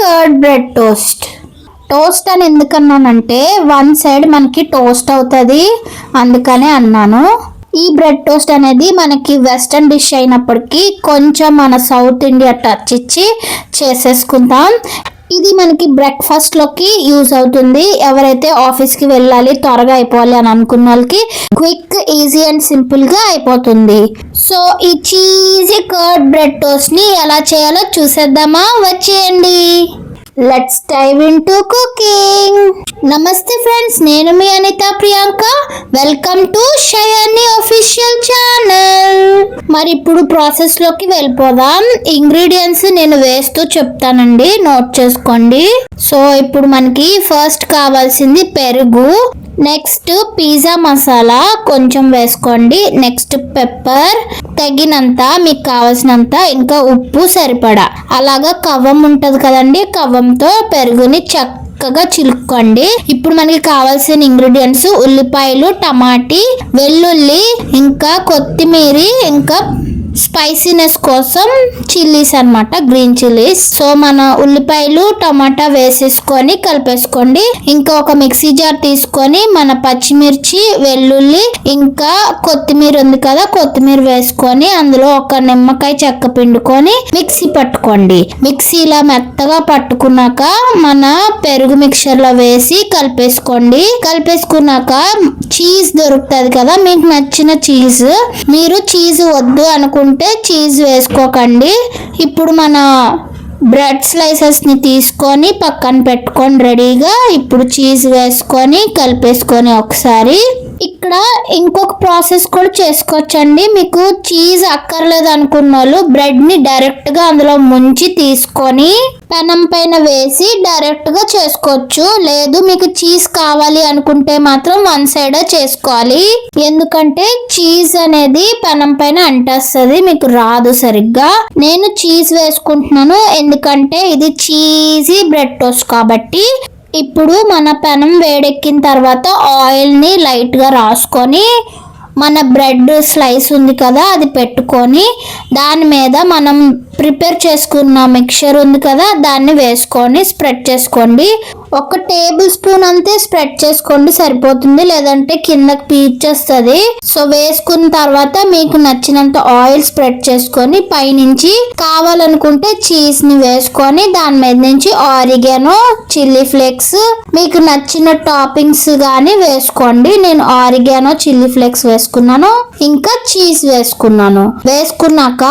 Curd bread toast. Toast అని ఎందుకన్నానంటే one side మనకి toast అవుతుంది, అందుకనే అన్నాను. ఈ బ్రెడ్ టోస్ట్ అనేది మనకి వెస్ట్రన్ డిష్ అయినప్పటికీ కొంచెం మన సౌత్ ఇండియా టచ్ ఇచ్చి చేసేసుకుంటాం. ఇది మనకి బ్రేక్ఫాస్ట్లోకి యూజ్ అవుతుంది. ఎవరైతే ఆఫీస్కి వెళ్ళాలి, త్వరగా అయిపోవాలి అని అనుకున్న వాళ్ళకి క్విక్, ఈజీ అండ్ సింపుల్గా అయిపోతుంది. సో ఈ చీజీ కర్డ్ బ్రెడ్ టోస్ట్ని ఎలా చేయాలో చూసేద్దామా? వచ్చేయండి, let's dive into cooking. Namaste friends, నేను మీ Anitha Priyanka. Welcome to Shayani official channel. మరి ఇప్పుడు ప్రాసెస్ లోకి వెళ్ళిపోదాం. ఇంగ్రీడియంట్స్ నేను వేస్తూ చెప్తానండి, నోట్ చేసుకోండి. సో ఇప్పుడు మనకి ఫస్ట్ కావాల్సింది పెరుగు, నెక్స్ట్ పిజ్జా మసాలా కొంచెం వేసుకోండి, నెక్స్ట్ పెప్పర్ తగినంత, మీకు కావాల్సినంత, ఇంకా ఉప్పు సరిపడా. అలాగా కవ్వం ఉంటది కదండి, కవ్వంతో పెరుగుని చక్కగా చిలుక్కోండి. ఇప్పుడు మనకి కావాల్సిన ఇంగ్రీడియంట్స్ ఉల్లిపాయలు, టమాటీ, వెల్లుల్లి, ఇంకా కొత్తిమీర, ఇంకా స్పైసీనెస్ కోసం చిల్లీస్ అన్నమాట, గ్రీన్ చిల్లీస్. సో మన ఉల్లిపాయలు, టమాటా వేసేసుకొని కలిపేసుకోండి. ఇంకా ఒక మిక్సీ జార్ తీసుకొని మన పచ్చిమిర్చి, వెల్లుల్లి, ఇంకా కొత్తిమీర ఉంది కదా, కొత్తిమీర వేసుకొని అందులో ఒక నిమ్మకాయ చెక్క పిండుకొని మిక్సీ పట్టుకోండి. మిక్సీలా మెత్తగా పట్టుకున్నాక మన పెరుగు మిక్చర్ లో వేసి కలిపేసుకోండి. కలిపేసుకున్నాక చీజ్ దొరుకుతుంది కదా, మీకు నచ్చిన చీజ్, మీరు చీజ్ వద్దు అనుకుంటే చీజ్ వేసుకోకండి. ఇప్పుడు మన బ్రెడ్ స్లైసెస్ ని తీసుకొని పక్కన పెట్టుకొని రెడీగా. ఇప్పుడు చీజ్ వేసుకొని కలిపేసుకొని ఒకసారి. ఇక్కడ ఇంకొక ప్రాసెస్ కూడా చేసుకోవచ్చండి. మీకు చీజ్ అక్కర్లేదు అనుకున్న వాళ్ళు బ్రెడ్ ని డైరెక్ట్ గా అందులో ముంచి తీసుకొని పెనం పైన వేసి డైరెక్ట్ గా చేసుకోవచ్చు. లేదు మీకు చీజ్ కావాలి అనుకుంటే మాత్రం వన్ సైడ్ చేసుకోవాలి, ఎందుకంటే చీజ్ అనేది పెనం పైన అంటేస్తుంది, మీకు రాదు సరిగ్గా. నేను చీజ్ వేసుకుంటున్నాను ఎందుకంటే ఇది చీజీ బ్రెడ్ టోస్ట్ కాబట్టి. ఇప్పుడు మన పెనం వేడెక్కిన తర్వాత ఆయిల్ ని లైట్ గా రాసుకొని మన బ్రెడ్ స్లైస్ ఉంది కదా అది పెట్టుకొని దాని మీద మనం ప్రిపేర్ చేసుకున్న మిక్చర్ ఉంది కదా దాన్ని వేసుకొని స్ప్రెడ్ చేసుకోండి. ఒక టేబుల్ స్పూన్ అంతే స్ప్రెడ్ చేసుకోండి సరిపోతుంది, లేదంటే కిందకి పీల్చేస్తుంది. సో వేసుకున్న తర్వాత మీకు నచ్చినంత ఆయిల్ స్ప్రెడ్ చేసుకొని పైనుంచి కావాలనుకుంటే చీజ్ ని వేసుకొని దాని మీద నుంచి ఆరిగానో, చిల్లీ ఫ్లేక్స్, మీకు నచ్చిన టాపింగ్స్ గానీ వేసుకోండి. నేను ఆరిగానో, చిల్లీ ఫ్లేక్స్ వేసుకున్నాను, ఇంకా చీజ్ వేసుకున్నాను. వేసుకున్నాక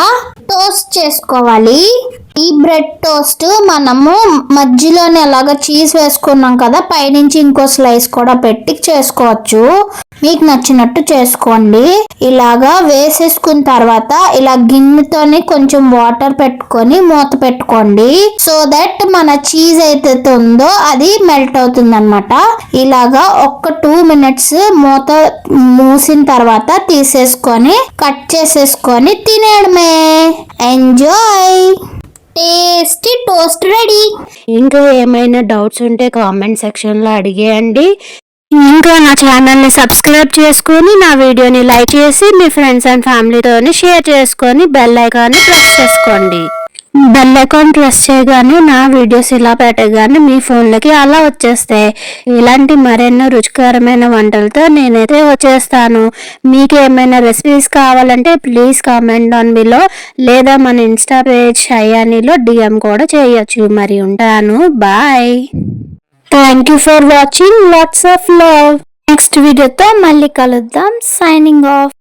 టోస్ట్ చేసుకోవాలి. ఈ బ్రెడ్ టోస్ట్ మనము మధ్యలోనే అలాగా చీజ్ వేసుకున్నాం కదా, పైనుంచి ఇంకో స్లైస్ కూడా పెట్టి చేసుకోవచ్చు, మీకు నచ్చినట్టు చేసుకోండి. ఇలాగా వేసేసుకున్న తర్వాత ఇలా గిన్నెతోని కొంచెం వాటర్ పెట్టుకొని మూత పెట్టుకోండి. సో దట్ మన చీజ్ అయితే ఉందో అది మెల్ట్ అవుతుంది అనమాట. ఇలాగా ఒక 2 minutes మూత మూసిన తర్వాత తీసేసుకొని కట్ చేసేసుకొని తినేయడమే. Enjoy, tasty toast ready. ఇంకా ఏమైనా డౌట్స్ ఉంటే కామెంట్ సెక్షన్లో అడిగేయండి. ఇంకా నా ఛానల్ని సబ్స్క్రైబ్ చేసుకొని నా వీడియోని లైక్ చేసి మీ ఫ్రెండ్స్ అండ్ ఫ్యామిలీతో షేర్ చేసుకొని బెల్ ఐకాన్ని ప్రెస్ చేసుకోండి. బెల్ ఐకాన్ ప్రెస్ చేయగానే నా వీడియోస్ ఇలా పెట్టగానే మీ ఫోన్లకి అలా వచ్చేస్తాయి. ఇలాంటి మరెన్నో రుచికరమైన వంటలతో నేనైతే వచ్చేస్తాను. మీకు ఏమైనా రెసిపీస్ కావాలంటే ప్లీజ్ కామెంట్ డౌన్ బిలో, లేదా మన ఇన్స్టా పేజ్ షయానిలో DM కూడా చేయొచ్చు. మరి ఉంటాను, bye. Thank you for watching. Lots of love. Next వీడియోతో మళ్ళీ కలుద్దాం. Signing of.